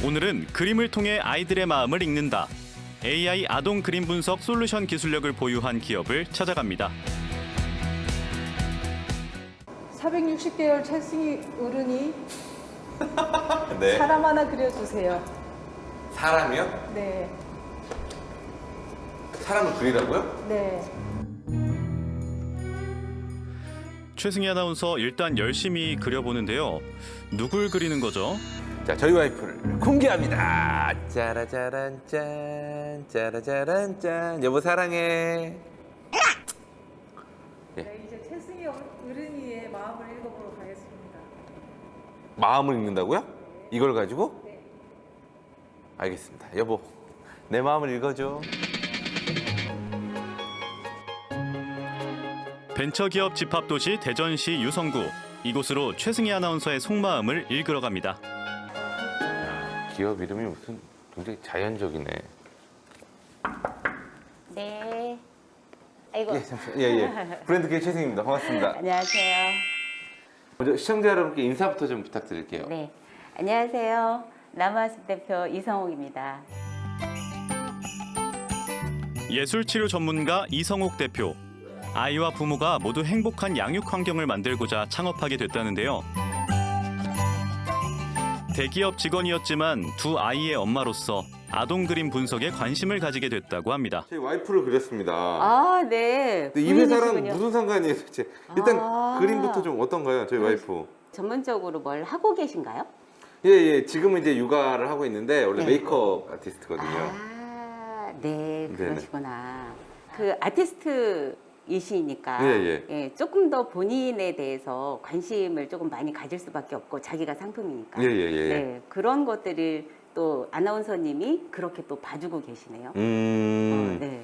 오늘은 그림을 통해 아이들의 마음을 읽는다. AI 아동 그림 분석 솔루션 기술력을 보유한 기업을 찾아갑니다. 460개월 찰승이 어른이 네. 사람 하나 그려주세요. 사람이요? 네, 사람을 그리라고요? 네. 최승희 아나운서 일단 열심히 그려보는데요. 누굴 그리는 거죠? 자, 저희 와이프를 공개합니다. 짜라짜란 짠, 짜라짜란 짠. 여보 사랑해. 네, 이제 찰승이 어른이의 마음을 읽어보도록 하겠습니다. 마음을 읽는다고요? 이걸 가지고? 네. 알겠습니다. 여보, 내 마음을 읽어줘. 벤처기업 집합도시 대전시 유성구. 이곳으로 최승희 아나운서의 속마음을 읽으러 갑니다. 기업 이름이 무슨 굉장히 자연적이네. 네. 아이고. 예, 잠시만. 예, 예. 브랜드 K 최승입니다. 반갑습니다. 안녕하세요. 먼저 시청자 여러분께 인사부터 좀 부탁드릴게요. 네. 안녕하세요. 남아숲 대표 이성옥입니다. 예술치료 전문가 이성옥 대표. 아이와 부모가 모두 행복한 양육 환경을 만들고자 창업하게 됐다는데요. 대기업 직원이었지만 두 아이의 엄마로서 아동 그림 분석에 관심을 가지게 됐다고 합니다. 저희 와이프를 그렸습니다. 아, 네. 근데 이 회사랑 부인이시군요. 무슨 상관이에요, 도대체? 일단 아. 그림부터 좀 어떤가요, 저희 와이프? 전문적으로 뭘 하고 계신가요? 예, 예. 지금은 이제 육아를 하고 있는데 원래 네. 메이크업 아티스트거든요. 아, 네. 네네. 그러시구나. 그 아티스트이시니까 예. 조금 더 본인에 대해서 관심을 조금 많이 가질 수밖에 없고 자기가 상품이니까. 예, 예, 예. 네. 그런 것들을 또 아나운서님이 그렇게 또 봐주고 계시네요. 네.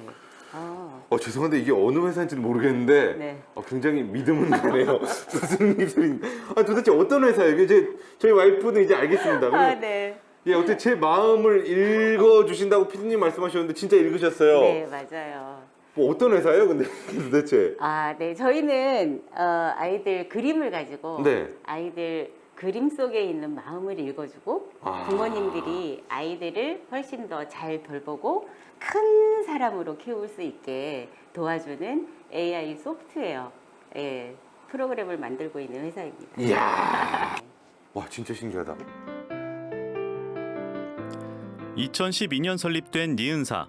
죄송한데 이게 어느 회사인지는 모르겠는데 네. 굉장히 믿음은 가네요. 무슨 기술인? 도대체 어떤 회사예요? 이제 저희 와이프는 이제 알겠습니다. 아, 그러면 네. 예, 어떻게 제 마음을 읽어주신다고 피디님 말씀하셨는데 진짜 읽으셨어요? 네, 맞아요. 뭐 어떤 회사예요, 근데 도대체? 아, 네. 저희는 아이들 그림을 가지고 네. 아이들 그림 속에 있는 마음을 읽어주고 부모님들이 아이들을 훨씬 더 잘 돌보고 큰 사람으로 키울 수 있게 도와주는 AI 소프트웨어 프로그램을 만들고 있는 회사입니다. 이야, 와 진짜 신기하다. 2012년 설립된 니은사.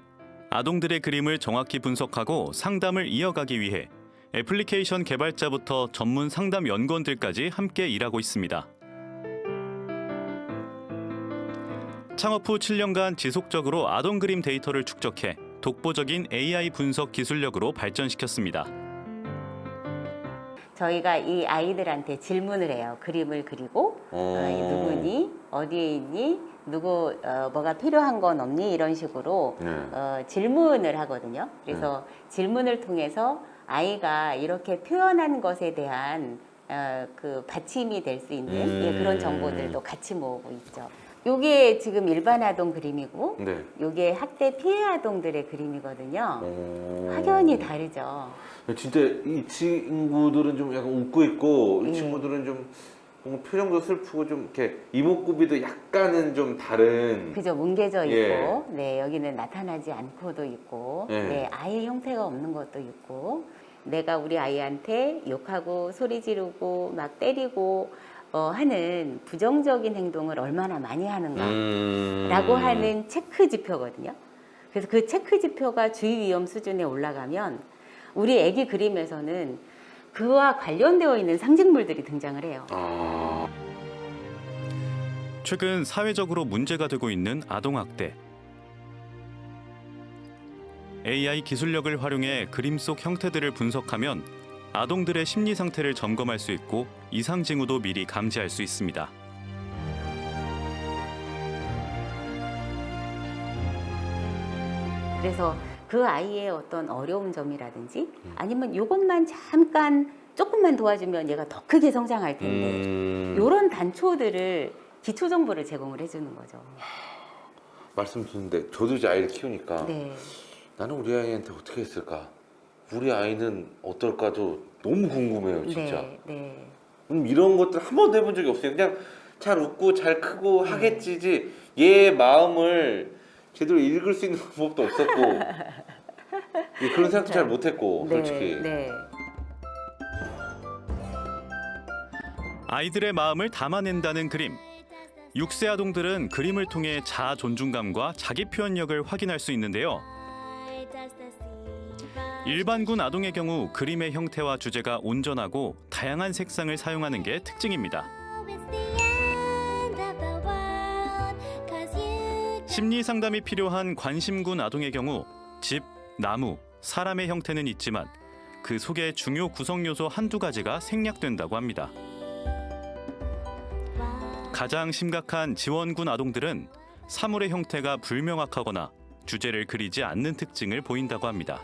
아동들의 그림을 정확히 분석하고 상담을 이어가기 위해 애플리케이션 개발자부터 전문 상담 연구원들까지 함께 일하고 있습니다. 창업 후 7년간 지속적으로 아동 그림 데이터를 축적해 독보적인 AI 분석 기술력으로 발전시켰습니다. 저희가 이 아이들한테 질문을 해요. 그림을 그리고 누구니? 어디에 있니? 누구 뭐가 필요한 건 없니? 이런 식으로 질문을 하거든요. 그래서 질문을 통해서 아이가 이렇게 표현한 것에 대한 그 받침이 될 수 있는 그런 정보들도 같이 모으고 있죠. 요게 지금 일반 아동 그림이고 네. 요게 학대 피해 아동들의 그림이거든요. 확연히 다르죠. 진짜 이 친구들은 좀 약간 웃고 있고 이 예. 친구들은 좀 뭔가 표정도 슬프고 좀 이렇게 이목구비도 약간은 좀 다른. 그죠, 뭉개져 있고, 예. 네, 여기는 나타나지 않고도 있고, 예. 네, 아예 형태가 없는 것도 있고, 내가 우리 아이한테 욕하고 소리 지르고 막 때리고 하는 부정적인 행동을 얼마나 많이 하는가라고 하는 체크 지표거든요. 그래서 그 체크 지표가 주의 위험 수준에 올라가면 우리 아기 그림에서는 그와 관련되어 있는 상징물들이 등장을 해요. 최근 사회적으로 문제가 되고 있는 아동학대. AI 기술력을 활용해 그림 속 형태들을 분석하면 아동들의 심리 상태를 점검할 수 있고 이상 징후도 미리 감지할 수 있습니다. 그래서 그 아이의 어떤 어려운 점이라든지 아니면 이것만 잠깐 조금만 도와주면 얘가 더 크게 성장할 텐데 이런 단초들을 기초 정보를 제공을 해주는 거죠. 말씀 듣는데 저도 이제 아이를 키우니까 네. 나는 우리 아이한테 어떻게 했을까? 우리 아이는 어떨까도 너무 궁금해요, 진짜. 네. 이런 것들 한 번도 해본 적이 없어요. 그냥 잘 웃고 잘 크고 하겠지지 얘 마음을 제대로 읽을 수 있는 방법도 없었고 예, 그런 생각도 잘 못했고 솔직히. 네. 아이들의 마음을 담아낸다는 그림. 6세 아동들은 그림을 통해 자아 존중감과 자기 표현력을 확인할 수 있는데요. 일반군 아동의 경우 그림의 형태와 주제가 온전하고 다양한 색상을 사용하는 게 특징입니다. 심리 상담이 필요한 관심군 아동의 경우 집, 나무, 사람의 형태는 있지만 그 속에 중요 구성 요소 한두 가지가 생략된다고 합니다. 가장 심각한 지원군 아동들은 사물의 형태가 불명확하거나 주제를 그리지 않는 특징을 보인다고 합니다.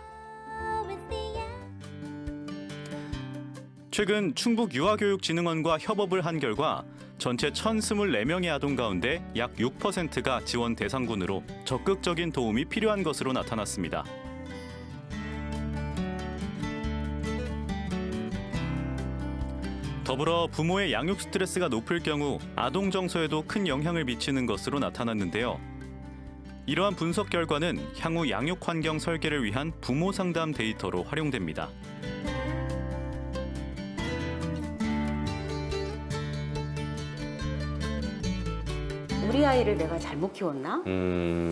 최근 충북유아교육진흥원과 협업을 한 결과 전체 1,024명의 아동 가운데 약 6%가 지원 대상군으로 적극적인 도움이 필요한 것으로 나타났습니다. 더불어 부모의 양육 스트레스가 높을 경우 아동 정서에도 큰 영향을 미치는 것으로 나타났는데요. 이러한 분석 결과는 향후 양육 환경 설계를 위한 부모 상담 데이터로 활용됩니다. 우리 아이를 내가 잘못 키웠나?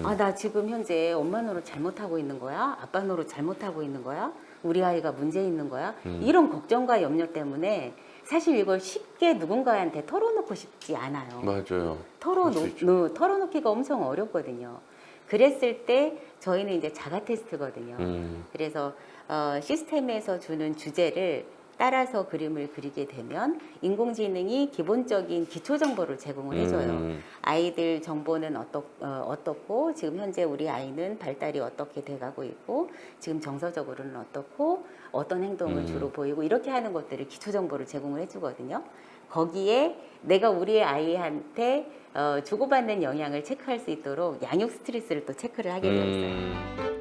아, 나 지금 현재 엄마 노릇 잘못하고 있는 거야? 아빠 노릇 잘못하고 있는 거야? 우리 아이가 문제 있는 거야? 이런 걱정과 염려 때문에 사실 이걸 쉽게 누군가한테 털어놓고 싶지 않아요. 맞아요. 털어놓기가 엄청 어렵거든요. 그랬을 때 저희는 이제 자가 테스트거든요. 그래서 시스템에서 주는 주제를 따라서 그림을 그리게 되면 인공지능이 기본적인 기초 정보를 제공을 해줘요. 아이들 정보는 어떻고 지금 현재 우리 아이는 발달이 어떻게 돼가고 있고 지금 정서적으로는 어떻고 어떤 행동을 주로 보이고 이렇게 하는 것들을 기초 정보를 제공을 해주거든요. 거기에 내가 우리 아이한테 주고받는 영향을 체크할 수 있도록 양육 스트레스를 또 체크를 하게 되어 있어요.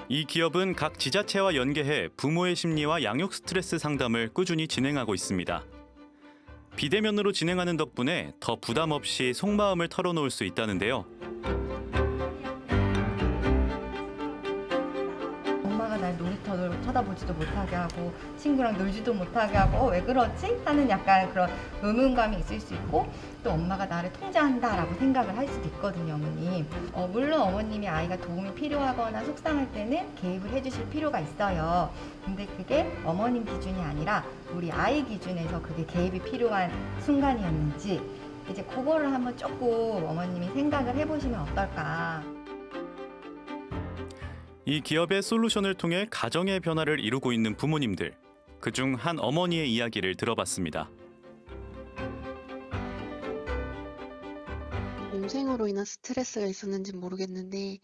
이 기업은 각 지자체와 연계해 부모의 심리와 양육 스트레스 상담을 꾸준히 진행하고 있습니다. 비대면으로 진행하는 덕분에 더 부담 없이 속마음을 털어놓을 수 있다는데요. 엄마가 날 놀이터를 쳐다보지도 못하게 하고 친구랑 놀지도 못하게 하고 왜 그러지? 하는 약간 그런 의문감이 있을 수 있고 또 엄마가 나를 통제한다라고 생각을 할 수도 있거든요, 어머님. 물론 어머님이 아이가 도움이 필요하거나 속상할 때는 개입을 해주실 필요가 있어요. 근데 그게 어머님 기준이 아니라 우리 아이 기준에서 그게 개입이 필요한 순간이었는지 이제 그거를 한번 조금 어머님이 생각을 해보시면 어떨까. 이 기업의 솔루션을 통해 가정의 변화를 이루고 있는 부모님들, 그중 한 어머니의 이야기를 들어봤습니다. 동생으로 인한 스트레스가 있었는지 모르겠는데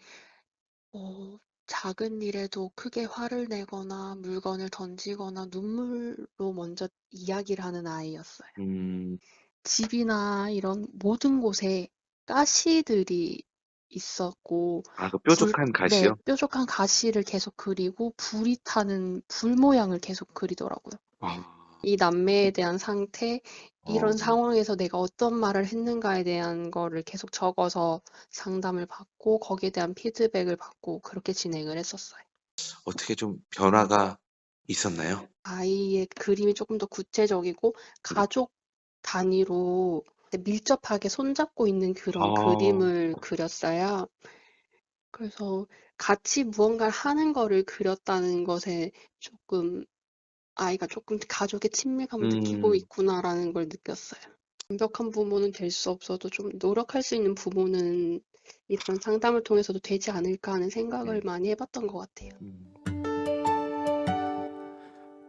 작은 일에도 크게 화를 내거나 물건을 던지거나 눈물로 먼저 이야기를 하는 아이였어요. 집이나 이런 모든 곳에 가시들이 있었고 그 뾰족한 네, 가시요? 뾰족한 가시를 계속 그리고 불이 타는 불 모양을 계속 그리더라고요. 이 남매에 대한 상태, 이런 상황에서 내가 어떤 말을 했는가에 대한 거를 계속 적어서 상담을 받고 거기에 대한 피드백을 받고 그렇게 진행을 했었어요. 어떻게 좀 변화가 있었나요? 아이의 그림이 조금 더 구체적이고 가족 단위로 밀접하게 손잡고 있는 그런 그림을 그렸어요. 그래서 같이 무언가를 하는 거를 그렸다는 것에 조금 아이가 조금 가족의 친밀감을 느끼고 있구나라는 걸 느꼈어요. 완벽한 부모는 될 수 없어도 좀 노력할 수 있는 부모는 이런 상담을 통해서도 되지 않을까 하는 생각을 많이 해봤던 것 같아요.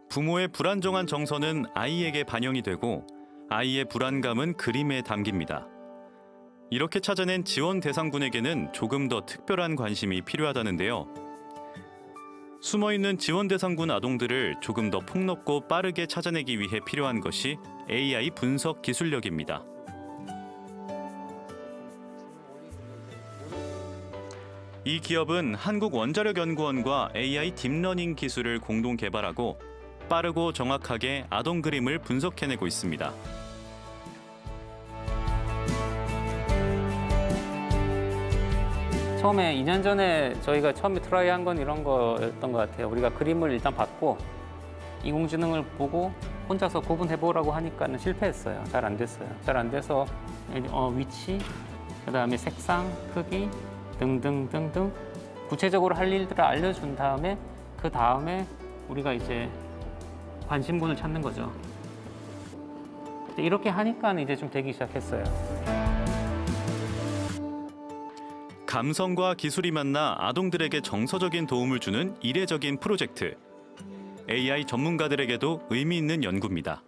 부모의 불안정한 정서는 아이에게 반영이 되고 아이의 불안감은 그림에 담깁니다. 이렇게 찾아낸 지원 대상군에게는 조금 더 특별한 관심이 필요하다는데요. 숨어있는 지원 대상군 아동들을 조금 더 폭넓고 빠르게 찾아내기 위해 필요한 것이 AI 분석 기술력입니다. 이 기업은 한국원자력연구원과 AI 딥러닝 기술을 공동 개발하고 빠르고 정확하게 아동 그림을 분석해내고 있습니다. 처음에 2년 전에 저희가 처음에 트라이한 건 이런 거였던 것 같아요. 우리가 그림을 일단 받고 인공지능을 보고 혼자서 구분해보라고 하니까는 실패했어요. 잘 안 됐어요. 잘 안 돼서 위치, 그다음에 색상, 크기 등등등등 구체적으로 할 일들을 알려준 다음에 그 다음에 우리가 이제 관심분을 찾는 거죠. 이렇게 하니까 이제 좀 되기 시작했어요. 감성과 기술이 만나 아동들에게 정서적인 도움을 주는 이례적인 프로젝트. AI 전문가들에게도 의미 있는 연구입니다.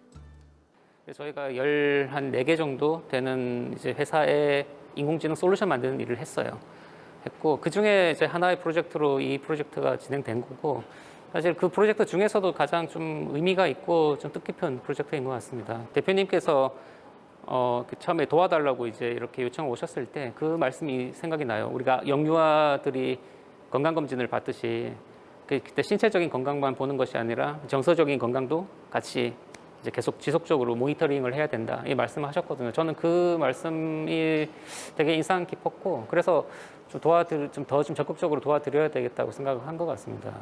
저희가 한 4개 정도 되는 이제 회사에 인공지능 솔루션 만드는 일을 했고 그 중에 이제 하나의 프로젝트로 이 프로젝트가 진행된 거고 사실 그 프로젝트 중에서도 가장 좀 의미가 있고 좀 뜻깊은 프로젝트인 것 같습니다. 대표님께서 처음에 도와달라고 이제 이렇게 요청을 오셨을 때 그 말씀이 생각이 나요. 우리가 영유아들이 건강검진을 받듯이 그때 신체적인 건강만 보는 것이 아니라 정서적인 건강도 같이 이제 계속 지속적으로 모니터링을 해야 된다. 이 말씀을 하셨거든요. 저는 그 말씀이 되게 인상 깊었고 그래서 좀 적극적으로 도와드려야 되겠다고 생각을 한 것 같습니다.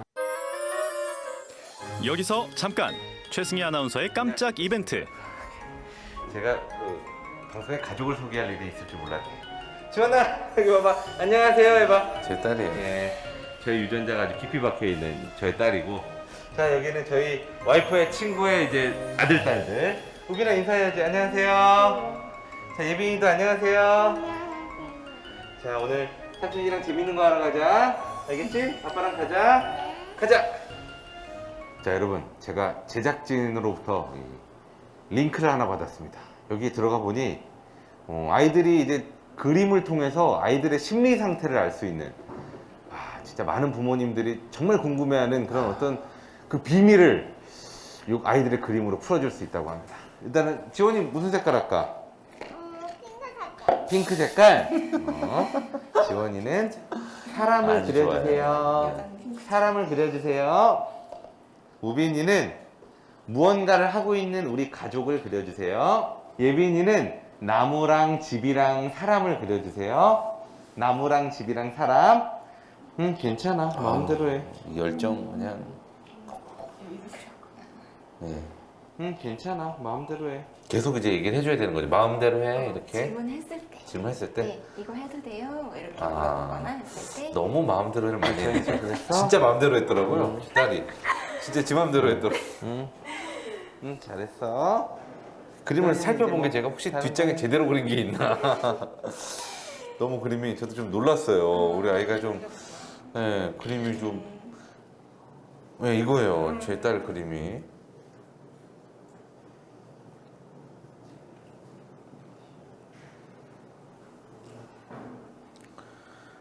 여기서 잠깐 최승희 아나운서의 깜짝 이벤트. 제가 방송에 가족을 소개할 일이 있을 줄 몰랐네. 지원아 여기 봐봐. 안녕하세요 해봐. 제 딸이에요. 예. 저희 유전자가 아주 깊이 박혀 있는 저희 딸이고. 자 여기는 저희 와이프의 친구의 이제 아들 딸들. 우빈아 인사해야지. 안녕하세요. 자 예빈이도 안녕하세요. 자 오늘 삼촌이랑 재밌는 거 하러 가자. 알겠지? 아빠랑 가자. 가자. 자 여러분 제가 제작진으로부터 링크를 하나 받았습니다. 여기 들어가 보니 아이들이 이제 그림을 통해서 아이들의 심리 상태를 알 수 있는 진짜 많은 부모님들이 정말 궁금해하는 그런 어떤 그 비밀을 이 아이들의 그림으로 풀어줄 수 있다고 합니다. 일단은 지원이 무슨 색깔 할까? 핑크 색깔. 지원이는 사람을 그려주세요. 사람을 그려주세요. 우빈이는 무언가를 하고 있는 우리 가족을 그려주세요. 예빈이는 나무랑 집이랑 사람을 그려주세요. 나무랑 집이랑 사람. 괜찮아. 마음대로 해. 열정 그냥. 네. 괜찮아. 마음대로 해. 계속 이제 얘기를 해줘야 되는 거지. 마음대로 해 이렇게. 질문했을 때. 질문했을 때. 네, 이거 해도 돼요? 이렇게 아. 물어보거나 했을 때. 너무 마음대로를 많이 해. 그랬어? 진짜 마음대로 했더라고요. 딸이. 진짜 지 마음대로 했더라고. 잘했어. 그림을 그러면 살펴본 이제 게 뭐 제가 혹시 다른 뒷장에 거는- 제대로 그린 게 있나. 너무 그림이 저도 좀 놀랐어요. 우리 아이가 좀 그림이 좀 이거예요. 제 딸 그림이.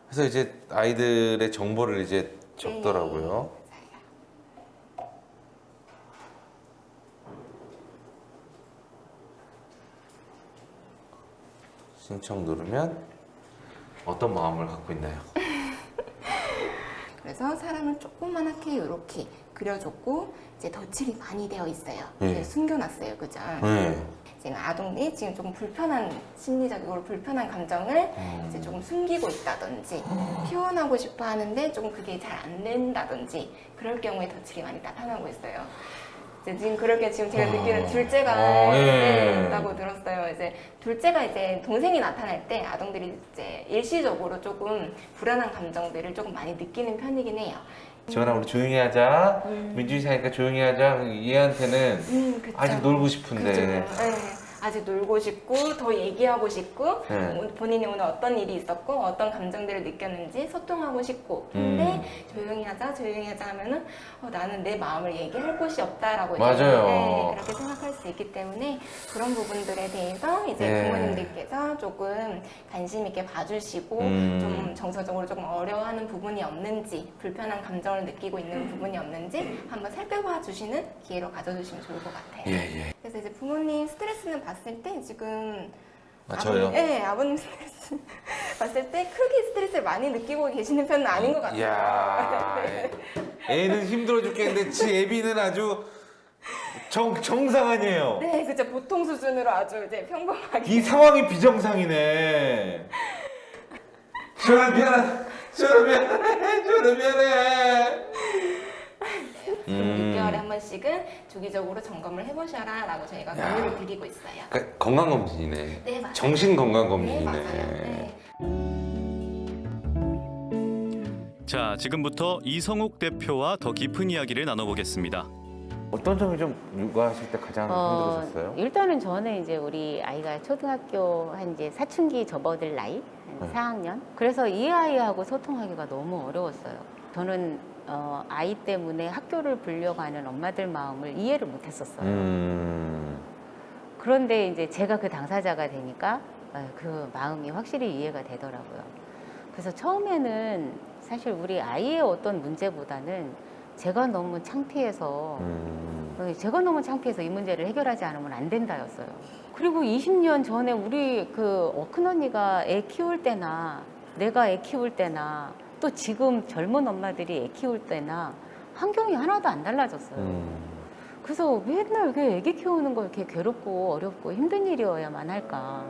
그래서 이제 아이들의 정보를 이제 적더라고요. 신청 누르면 어떤 마음을 갖고 있나요? 그래서 사람을 조그만하게 이렇게 그려줬고 이제 덧칠이 많이 되어 있어요. 네. 이제 숨겨놨어요, 그죠? 네. 지금 아동들이 지금 조금 불편한 심리적으로 불편한 감정을 이제 조금 숨기고 있다든지 표현하고 싶어 하는데 조금 그게 잘 안 된다든지 그럴 경우에 덧칠이 많이 나타나고 있어요. 이제 지금 그렇게 지금 제가 느끼는 둘째가 예. 있다고 들었어요. 이제 둘째가 이제 동생이 나타날 때 아동들이 이제 일시적으로 조금 불안한 감정들을 조금 많이 느끼는 편이긴 해요. 지원아 우리 조용히 하자. 민준이 사니까 조용히 하자. 얘한테는 그쵸. 아직 놀고 그죠. 싶은데. 네. 아직 놀고 싶고 더 얘기하고 싶고 네. 본인이 오늘 어떤 일이 있었고 어떤 감정들을 느꼈는지 소통하고 싶고 근데 조용히 하자 하면은 나는 내 마음을 얘기할 곳이 없다라고 이제, 맞아요. 그렇게 생각할 수 있기 때문에 그런 부분들에 대해서 이제 네. 부모님들께서 조금 관심 있게 봐주시고 좀 정서적으로 조금 어려워하는 부분이 없는지 불편한 감정을 느끼고 있는 부분이 없는지 한번 살펴봐 주시는 기회로 가져주시면 좋을 것 같아요. 예. 그래서 이제 부모님 스트레스는 봤을 때 지금 저요? 아버님 스트레스 봤을 때 크게 스트레스를 많이 느끼고 계시는 편은 아닌 것 같아요. 이야. 애는 힘들어 죽겠는데 지 애비는 아주 정상 아니에요. 네, 그죠. 보통 수준으로 아주 이제 평범하게. 이 상황이 비정상이네. 지원아 미안하다. 지원아 미안해. 지원아 미안해. 6개월에 한 번씩은 주기적으로 점검을 해보셔라 라고 저희가 권유를 드리고 있어요. 그러니까 건강검진이네. 네, 맞아요. 정신건강검진이네. 네, 맞아요. 네. 자, 지금부터 이성욱 대표와 더 깊은 이야기를 나눠보겠습니다. 어떤 점이 좀 육아하실 때 가장 힘들으셨어요? 일단은 저는 이제 우리 아이가 초등학교 한 이제 사춘기 접어들 나이 한 4학년. 그래서 이 아이하고 소통하기가 너무 어려웠어요. 저는 아이 때문에 학교를 불려가는 엄마들 마음을 이해를 못했었어요. 그런데 이제 제가 그 당사자가 되니까 그 마음이 확실히 이해가 되더라고요. 그래서 처음에는 사실 우리 아이의 어떤 문제보다는 제가 너무 창피해서 이 문제를 해결하지 않으면 안 된다였어요. 그리고 20년 전에 우리 그 큰언니가 애 키울 때나 내가 애 키울 때나 또 지금 젊은 엄마들이 애 키울 때나 환경이 하나도 안 달라졌어요. 그래서 맨날 왜 애기 키우는 거 이렇게 괴롭고 어렵고 힘든 일이어야만 할까.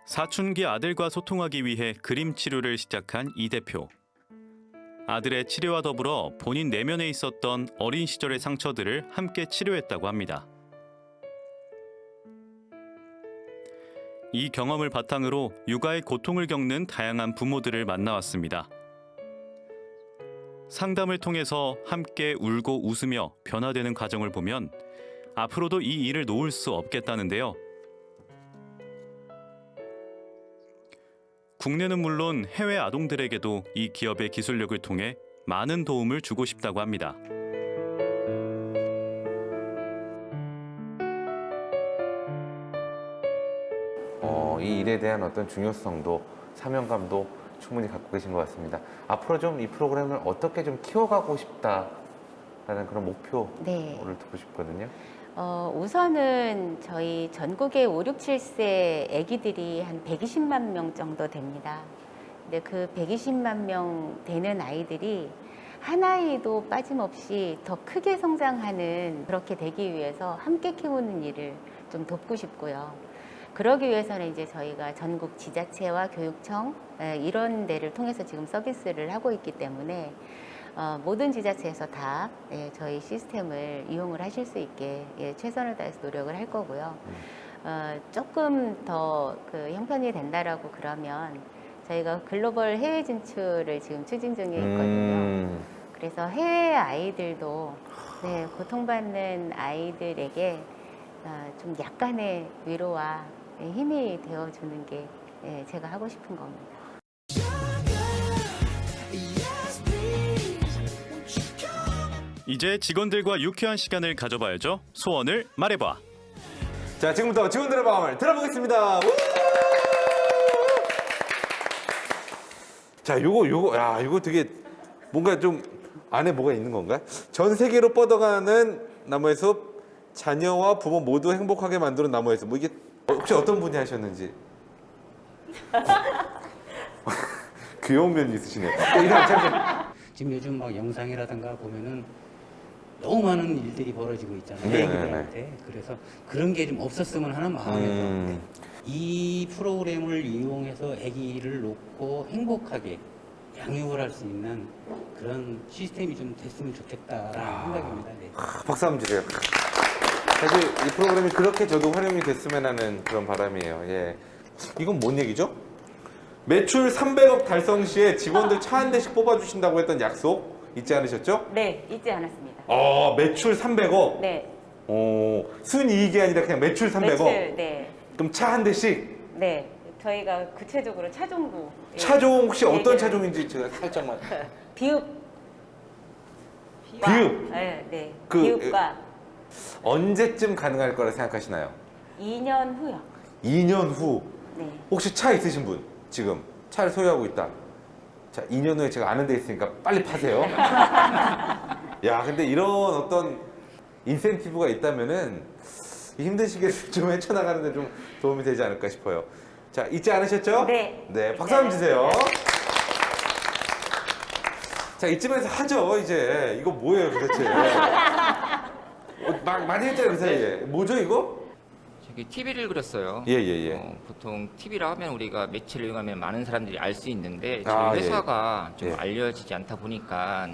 사춘기 아들과 소통하기 위해 그림 치료를 시작한 이 대표. 아들의 치료와 더불어 본인 내면에 있었던 어린 시절의 상처들을 함께 치료했다고 합니다. 이 경험을 바탕으로 육아의 고통을 겪는 다양한 부모들을 만나왔습니다. 상담을 통해서 함께 울고 웃으며 변화되는 과정을 보면 앞으로도 이 일을 놓을 수 없겠다는데요. 국내는 물론 해외 아동들에게도 이 기업의 기술력을 통해 많은 도움을 주고 싶다고 합니다. 이 일에 대한 어떤 중요성도 사명감도 충분히 갖고 계신 것 같습니다. 앞으로 좀 이 프로그램을 어떻게 좀 키워가고 싶다라는 그런 목표를 두고 싶거든요. 우선은 저희 전국의 5, 6, 7세 아기들이 한 120만 명 정도 됩니다. 근데 그 120만 명 되는 아이들이 한 아이도 빠짐없이 더 크게 성장하는 그렇게 되기 위해서 함께 키우는 일을 좀 돕고 싶고요. 그러기 위해서는 이제 저희가 전국 지자체와 교육청 이런 데를 통해서 지금 서비스를 하고 있기 때문에 모든 지자체에서 다 저희 시스템을 이용을 하실 수 있게 최선을 다해서 노력을 할 거고요. 조금 더 그 형편이 된다라고 그러면 저희가 글로벌 해외 진출을 지금 추진 중에 있거든요. 그래서 해외 아이들도 고통받는 아이들에게 좀 약간의 위로와 힘이 되어주는 게 제가 하고 싶은 겁니다. 이제 직원들과 유쾌한 시간을 가져봐야죠. 소원을 말해봐. 자, 지금부터 직원들의 마음을 들어보겠습니다. 자, 요거 되게 뭔가 좀 안에 뭐가 있는 건가? 전 세계로 뻗어가는 나무의 숲, 자녀와 부모 모두 행복하게 만드는 나무의 숲. 뭐 이게 혹시 어떤 분이 하셨는지? 귀여운 면이 있으시네요. 지금 요즘 막 영상이라든가 보면은 너무 많은 일들이 벌어지고 있잖아요. 네, 애기들한테. 그래서 그런 게 좀 없었으면 하는 마음에서 이 프로그램을 이용해서 아기를 놓고 행복하게 양육을 할 수 있는 그런 시스템이 좀 됐으면 좋겠다라는 생각입니다. 네. 박수 한번 주세요. 사실 이 프로그램이 그렇게 저도 활용이 됐으면 하는 그런 바람이에요. 예. 이건 뭔 얘기죠? 매출 300억 달성 시에 직원들 차 한 대씩 뽑아주신다고 했던 약속 잊지 않으셨죠? 네, 잊지 않았습니다. 매출 300억? 네. 순이익이 아니라 그냥 매출 300억? 매출, 네. 그럼 차 한 대씩? 네. 저희가 구체적으로 차종도. 차종 혹시 어떤 차종인지 제가 살짝만. 비읍. 비읍? 네, 네. 그, 비읍과 언제쯤 가능할 거라 생각하시나요? 2년 후요. 2년 후. 네. 혹시 차 있으신 분? 지금 차를 소유하고 있다. 자, 2년 후에 제가 아는 데 있으니까 빨리 파세요. 야, 근데 이런 어떤 인센티브가 있다면은 이 힘든 시기를 좀 헤쳐나가는 데 좀 도움이 되지 않을까 싶어요. 자, 잊지 않으셨죠? 네. 네, 박수 한번 주세요. 자, 이쯤에서 하죠, 이제. 이거 뭐예요, 도대체? 많이 했잖아요, 그 사이에. 뭐죠, 이거? TV를 그렸어요. 예. 보통 TV라 하면 우리가 매체를 이용하면 많은 사람들이 알 수 있는데 저희 아, 예. 회사가 좀 예. 알려지지 않다 보니까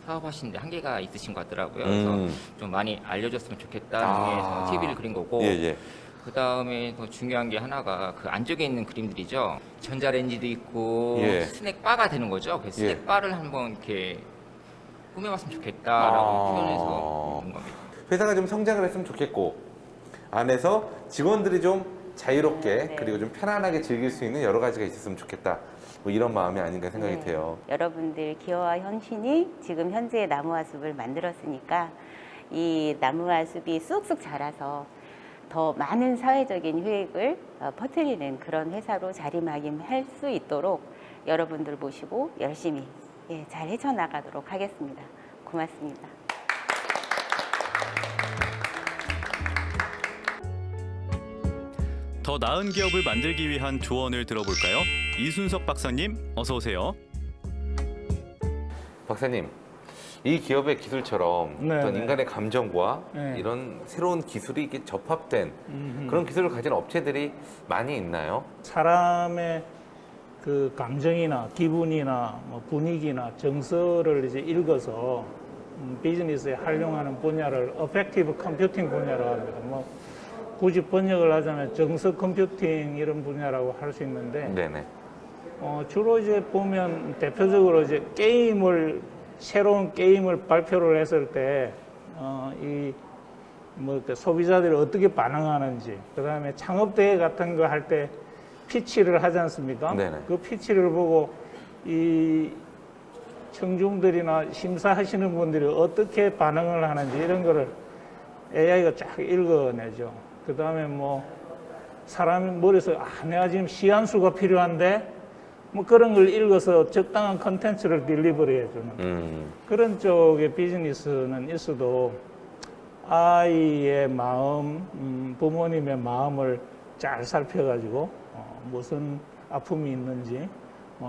사업하시는데 한계가 있으신 것 같더라고요. 그래서 좀 많이 알려졌으면 좋겠다는 의미에서 TV를 그린 거고 예. 그 다음에 더 중요한 게 하나가 그 안쪽에 있는 그림들이죠. 전자레인지도 있고 예. 스낵 바가 되는 거죠. 그 스낵 예. 바를 한번 이렇게 꾸며봤으면 좋겠다라고 표현해서 그린 겁니다. 회사가 좀 성장을 했으면 좋겠고 안에서 직원들이 좀 자유롭게 네. 그리고 좀 편안하게 즐길 수 있는 여러 가지가 있었으면 좋겠다. 뭐 이런 마음이 아닌가 생각이 네. 돼요. 여러분들 기어와 현신이 지금 현재 나무와 숲을 만들었으니까 이 나무와 숲이 쑥쑥 자라서 더 많은 사회적인 효익을 퍼뜨리는 그런 회사로 자리매김할 수 있도록 여러분들 모시고 열심히 잘 헤쳐나가도록 하겠습니다. 고맙습니다. 더 나은 기업을 만들기 위한 조언을 들어볼까요? 이순석 박사님, 어서 오세요. 박사님, 이 기업의 기술처럼 네, 어떤 네. 인간의 감정과 네. 이런 새로운 기술이 이렇게 접합된 그런 기술을 가진 업체들이 많이 있나요? 사람의 그 감정이나 기분이나 뭐 분위기나 정서를 이제 읽어서 비즈니스에 활용하는 분야를 어펙티브 컴퓨팅 분야라고 합니다. 뭐 굳이 번역을 하자면 정서 컴퓨팅 이런 분야라고 할 수 있는데 네네. 주로 이제 보면 대표적으로 이제 새로운 게임을 발표를 했을 때 소비자들이 어떻게 반응하는지, 그 다음에 창업대회 같은 거 할 때 피치를 하지 않습니까? 네네. 그 피치를 보고 이 청중들이나 심사하시는 분들이 어떻게 반응을 하는지 이런 거를 AI가 쫙 읽어내죠. 그 다음에 뭐 사람 머릿속에 내가 지금 시한수가 필요한데 뭐 그런 걸 읽어서 적당한 컨텐츠를 딜리버리 해주는 그런 쪽의 비즈니스는 있어도 아이의 마음, 부모님의 마음을 잘 살펴가지고 무슨 아픔이 있는지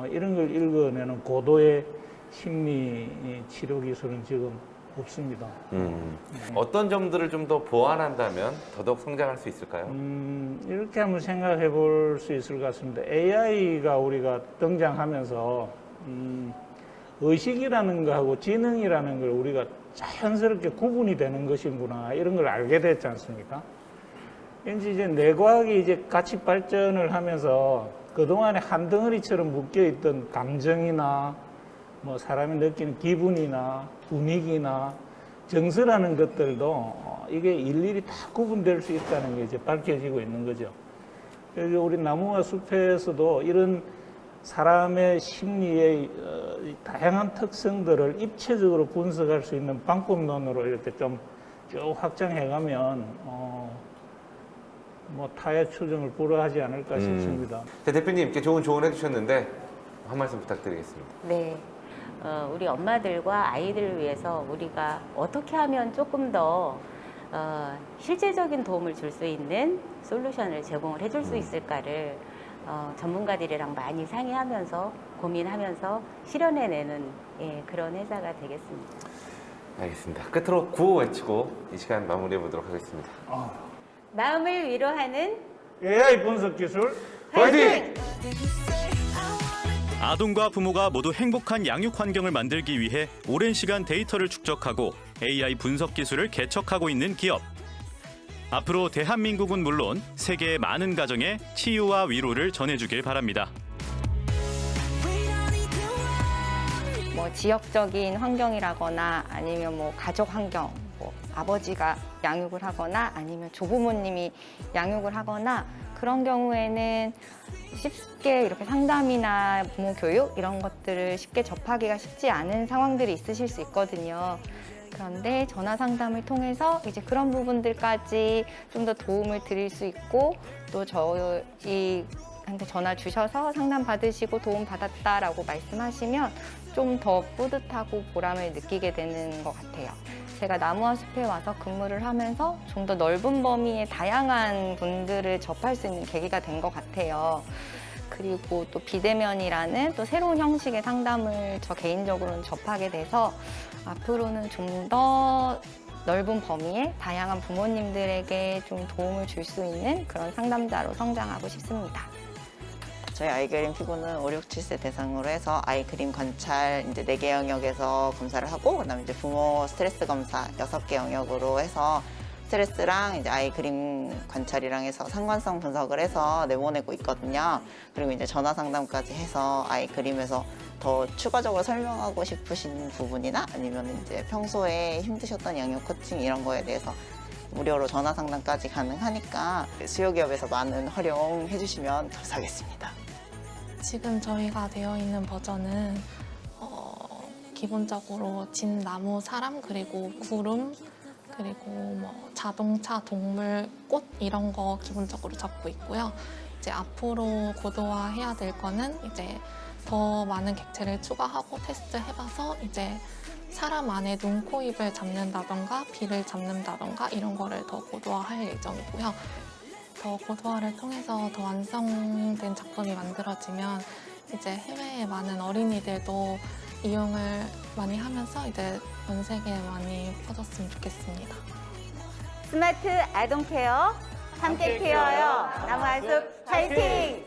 이런 걸 읽어내는 고도의 심리 치료 기술은 지금 없습니다. 어떤 점들을 좀 더 보완한다면 더더욱 성장할 수 있을까요? 이렇게 한번 생각해 볼 수 있을 것 같습니다. AI가 우리가 등장하면서 의식이라는 거하고 지능이라는 걸 우리가 자연스럽게 구분이 되는 것이구나 이런 걸 알게 됐지 않습니까? 이제 뇌과학이 이제 같이 발전을 하면서 그동안에 한 덩어리처럼 묶여있던 감정이나 뭐 사람이 느끼는 기분이나 분위기나 정서라는 것들도 이게 일일이 다 구분될 수 있다는 게 이제 밝혀지고 있는 거죠. 그래서 우리 나무와 숲에서도 이런 사람의 심리의 다양한 특성들을 입체적으로 분석할 수 있는 방법론으로 이렇게 좀 쭉 확장해가면 뭐 타협 추정을 불허하지 않을까 싶습니다. 대표님 이렇게 좋은 조언 해주셨는데 한 말씀 부탁드리겠습니다. 네. 우리 엄마들과 아이들을 위해서 우리가 어떻게 하면 조금 더 실질적인 도움을 줄 수 있는 솔루션을 제공을 해줄 수 있을까를 전문가들이랑 많이 상의하면서 고민하면서 실현해내는 그런 회사가 되겠습니다. 알겠습니다. 끝으로 구호 외치고 이 시간 마무리해 보도록 하겠습니다. 마음을 위로하는 AI 분석 기술 화이팅! 아동과 부모가 모두 행복한 양육 환경을 만들기 위해 오랜 시간 데이터를 축적하고 AI 분석 기술을 개척하고 있는 기업. 앞으로 대한민국은 물론 세계의 많은 가정에 치유와 위로를 전해주길 바랍니다. 뭐 지역적인 환경이라거나 아니면 뭐 가족 환경, 뭐 아버지가 양육을 하거나 아니면 조부모님이 양육을 하거나 그런 경우에는 쉽게 이렇게 상담이나 부모 교육 이런 것들을 쉽게 접하기가 쉽지 않은 상황들이 있으실 수 있거든요. 그런데 전화 상담을 통해서 이제 그런 부분들까지 좀 더 도움을 드릴 수 있고 또 저희한테 전화 주셔서 상담 받으시고 도움 받았다라고 말씀하시면 좀 더 뿌듯하고 보람을 느끼게 되는 것 같아요. 제가 나무와 숲에 와서 근무를 하면서 좀 더 넓은 범위의 다양한 분들을 접할 수 있는 계기가 된 것 같아요. 그리고 또 비대면이라는 또 새로운 형식의 상담을 저 개인적으로는 접하게 돼서 앞으로는 좀 더 넓은 범위에 다양한 부모님들에게 좀 도움을 줄 수 있는 그런 상담자로 성장하고 싶습니다. 저희 아이그림 피부는 5, 6, 7세 대상으로 해서 아이 그림 관찰 이제 4개 영역에서 검사를 하고 그다음에 이제 부모 스트레스 검사 6개 영역으로 해서 스트레스랑 이제 아이 그림 관찰이랑 해서 상관성 분석을 해서 내보내고 있거든요. 그리고 이제 전화 상담까지 해서 아이 그림에서 더 추가적으로 설명하고 싶으신 부분이나 아니면 이제 평소에 힘드셨던 양육 코칭 이런 거에 대해서 무료로 전화 상담까지 가능하니까 수요기업에서 많은 활용해 주시면 감사하겠습니다. 지금 저희가 되어 있는 버전은 기본적으로 진, 나무, 사람, 그리고 구름, 그리고 뭐 자동차, 동물, 꽃 이런 거 기본적으로 잡고 있고요. 이제 앞으로 고도화해야 될 거는 이제 더 많은 객체를 추가하고 테스트 해봐서 이제 사람 안에 눈, 코, 입을 잡는다던가 비를 잡는다던가 이런 거를 더 고도화할 예정이고요. 더 고도화를 통해서 더 완성된 작품이 만들어지면 이제 해외의 많은 어린이들도 이용을 많이 하면서 이제 전 세계에 많이 퍼졌으면 좋겠습니다. 스마트 아동 케어 함께 케어요. 나무 한숲 파이팅!